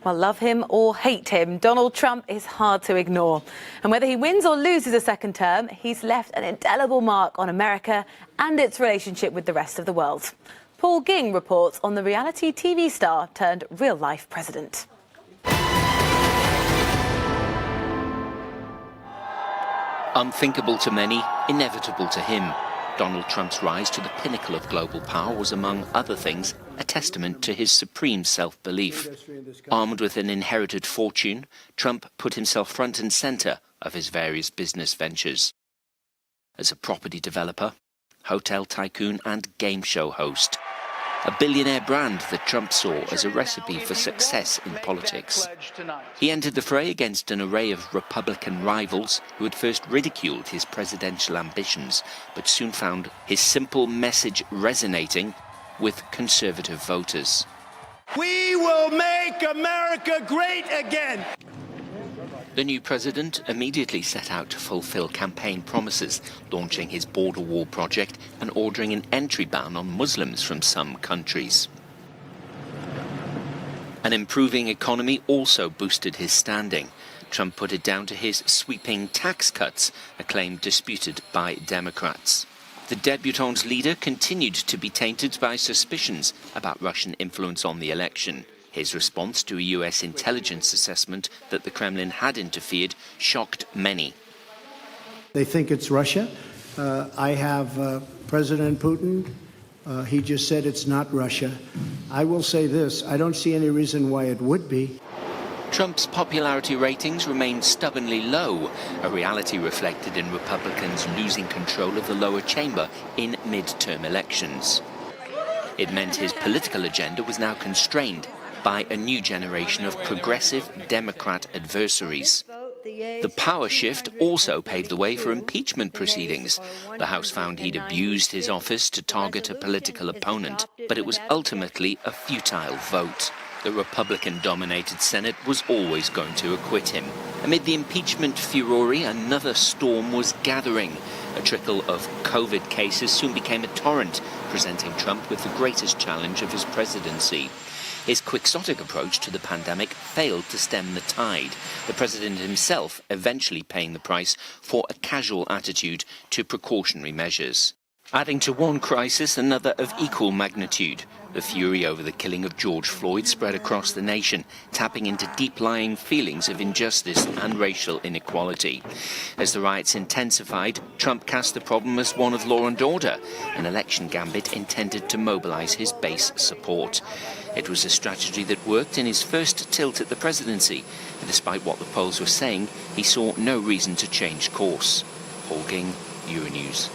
Well, love him or hate him, Donald Trump is hard to ignore. And whether he wins or loses a second term, he's left an indelible mark on America and its relationship with the rest of the world. Paul Ging reports on the reality TV star turned real-life president. Unthinkable to many, inevitable to him. Donald Trump's rise to the pinnacle of global power was, among other things, a testament to his supreme self-belief. Armed with an inherited fortune, Trump put himself front and centre of his various business ventures. As a property developer, hotel tycoon and game show host, a billionaire brand that Trump saw as a recipe for success in politics. He entered the fray against an array of Republican rivals who had first ridiculed his presidential ambitions, but soon found his simple message resonating with conservative voters. We will make America great again! The new president immediately set out to fulfill campaign promises, launching his border wall project and ordering an entry ban on Muslims from some countries. An improving economy also boosted his standing. Trump put it down to his sweeping tax cuts, a claim disputed by Democrats. The débutante's leader continued to be tainted by suspicions about Russian influence on the election. His response to a US intelligence assessment that the Kremlin had interfered shocked many. They think it's Russia. I have President Putin. He just said it's not Russia. I will say this, I don't see any reason why it would be. Trump's popularity ratings remained stubbornly low, a reality reflected in Republicans losing control of the lower chamber in mid-term elections. It meant his political agenda was now constrained by a new generation of progressive Democrat adversaries. The power shift also paved the way for impeachment proceedings. The House found he'd abused his office to target a political opponent, but it was ultimately a futile vote. The Republican-dominated Senate was always going to acquit him. Amid the impeachment furore, another storm was gathering. A trickle of COVID cases soon became a torrent, presenting Trump with the greatest challenge of his presidency. His quixotic approach to the pandemic failed to stem the tide, the president himself eventually paying the price for a casual attitude to precautionary measures. Adding to one crisis, another of equal magnitude. The fury over the killing of George Floyd spread across the nation, tapping into deep-lying feelings of injustice and racial inequality. As the riots intensified, Trump cast the problem as one of law and order, an election gambit intended to mobilize his base support. It was a strategy that worked in his first tilt at the presidency, and despite what the polls were saying, he saw no reason to change course. Paul Ging, Euronews.